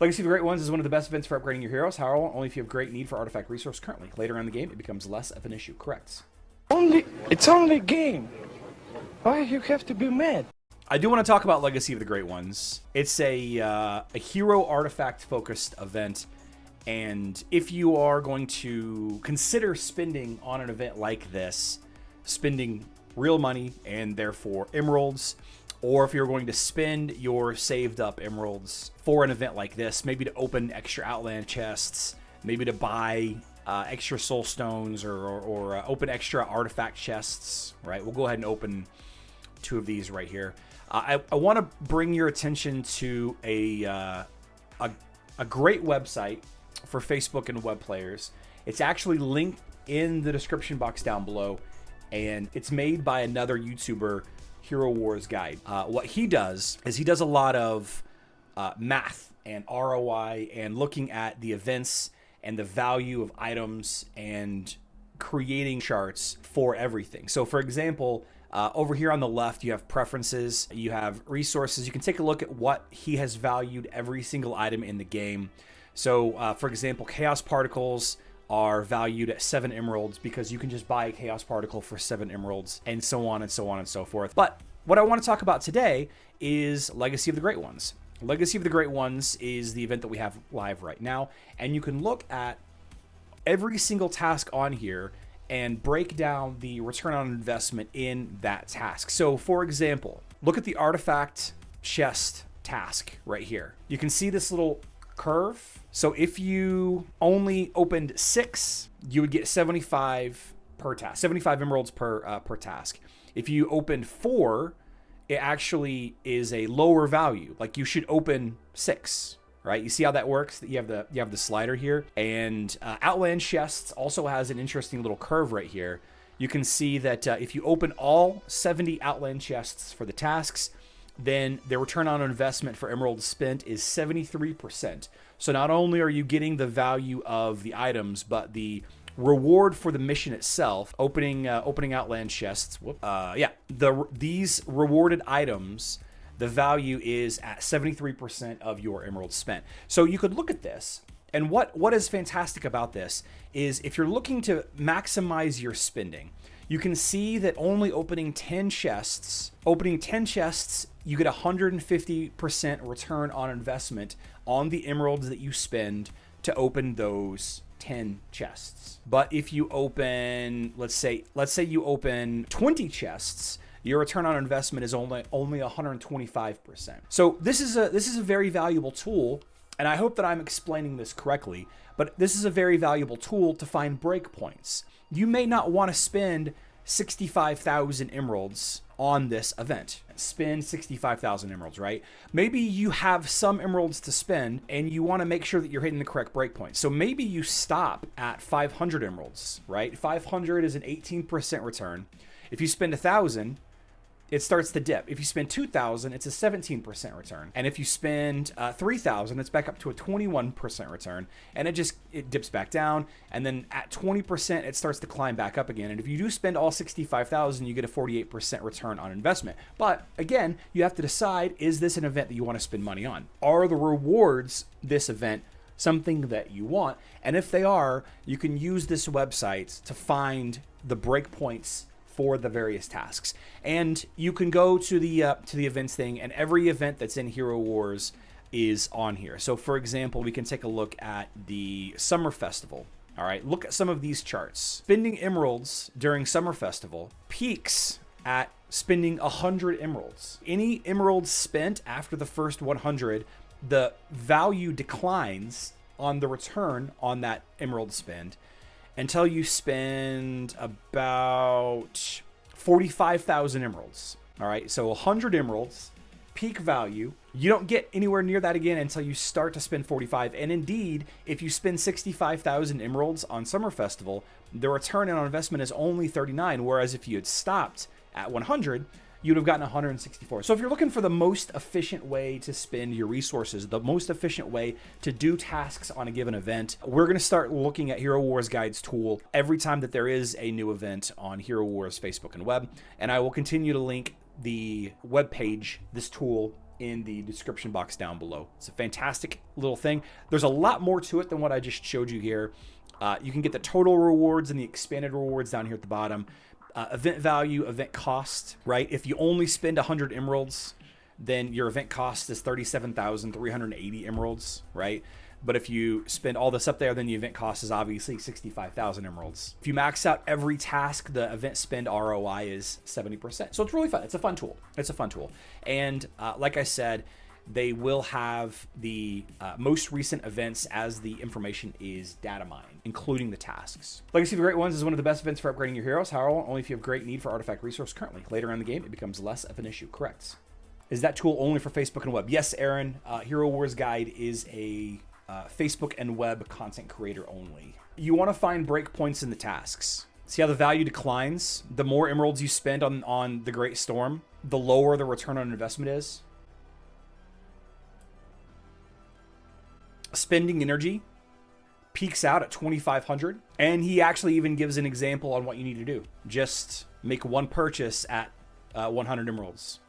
Legacy of the Great Ones is one of the best events for upgrading your heroes. However, only if you have great need for artifact resource currently. Later in the game, it becomes less of an issue. Correct. It's only a game. Why you have to be mad? I do want to talk about Legacy of the Great Ones. It's a hero artifact focused event, and if you are going to consider spending on an event like this, spending real money and therefore emeralds, or if you're going to spend your saved up emeralds for an event like this, maybe to open extra Outland chests, maybe to buy extra soul stones, or open extra artifact chests, right? We'll go ahead and open 2 of these right here. I want to bring your attention to a great website for Facebook and web players. It's actually linked in the description box down below, and it's made by another YouTuber, Hero Wars Guide. What he does is he does a lot of math and ROI and looking at the events and the value of items and creating charts for everything. So for example, over here on the left, you have preferences, you have resources. You can take a look at what he has valued every single item in the game. So for example, chaos particles are valued at 7 emeralds because you can just buy a chaos particle for 7 emeralds, and so on and so on and so forth. But what I want to talk about today is Legacy of the Great Ones. Legacy of the Great Ones is the event that we have live right now, and you can look at every single task on here and break down the return on investment in that task. So for example, look at the artifact chest task right here. You can see this little curve. So if you only opened 6, you would get 75 per task, 75 emeralds per task. If you opened 4, it actually is a lower value. Like you should open 6, right? You see how that works? You have the slider here, and Outland chests also has an interesting little curve right here. You can see that if you open all 70 Outland chests for the tasks, then the return on investment for emeralds spent is 73%. So not only are you getting the value of the items, but the reward for the mission itself, opening Outland chests. These rewarded items, the value is at 73% of your emeralds spent. So you could look at this, and what is fantastic about this is if you're looking to maximize your spending, you can see that only opening 10 chests, you get 150% return on investment on the emeralds that you spend to open those 10 chests. But if you open, let's say you open 20 chests, your return on investment is only 125%. So this is a very valuable tool, and I hope that I'm explaining this correctly, but this is a very valuable tool to find breakpoints. You may not want to spend 65,000 emeralds on this event. Spend 65,000 emeralds, right? Maybe you have some emeralds to spend and you want to make sure that you're hitting the correct breakpoint. So maybe you stop at 500 emeralds, right? 500 is an 18% return. If you spend 1,000, it starts to dip. If you spend 2,000, it's a 17% return. And if you spend 3,000, it's back up to a 21% return. And it dips back down. And then at 20%, it starts to climb back up again. And if you do spend all 65,000, you get a 48% return on investment. But again, you have to decide, is this an event that you want to spend money on? Are the rewards this event something that you want? And if they are, you can use this website to find the breakpoints for the various tasks. And you can go to the events thing, and every event that's in Hero Wars is on here. So for example, we can take a look at the Summer Festival. All right, look at some of these charts. Spending emeralds during Summer Festival peaks at spending 100 emeralds. Any emeralds spent after the first 100, the value declines on the return on that emerald spend until you spend about 45,000 emeralds. All right, so 100 emeralds, peak value. You don't get anywhere near that again until you start to spend 45. And indeed, if you spend 65,000 emeralds on Summer Festival, the return on investment is only 39. Whereas if you had stopped at 100, you'd have gotten 164. So if you're looking for the most efficient way to spend your resources, the most efficient way to do tasks on a given event, we're going to start looking at Hero Wars Guide's tool every time that there is a new event on Hero Wars Facebook and web. And I will continue to link the web page, this tool, in the description box down below. It's a fantastic little thing. There's a lot more to it than what I just showed you here. You can get the total rewards and the expanded rewards down here at the bottom. Event value, event cost, right? If you only spend 100 emeralds, then your event cost is 37,380 emeralds, right? But if you spend all this up there, then the event cost is obviously 65,000 emeralds. If you max out every task, the event spend ROI is 70%. So it's really fun. It's a fun tool. It's a fun tool. And like I said, they will have the most recent events as the information is data mined, including the tasks. Legacy of the Great Ones is one of the best events for upgrading your heroes. However, only if you have great need for artifact resource currently. Later in the game, it becomes less of an issue. Correct. Is that tool only for Facebook and web? Yes, Aaron. Hero Wars Guide is a Facebook and web content creator only. You want to find breakpoints in the tasks. See how the value declines? The more emeralds you spend on the Great Storm, the lower the return on investment is. Spending energy peaks out at 2,500. And he actually even gives an example on what you need to do. Just make one purchase at 100 emeralds.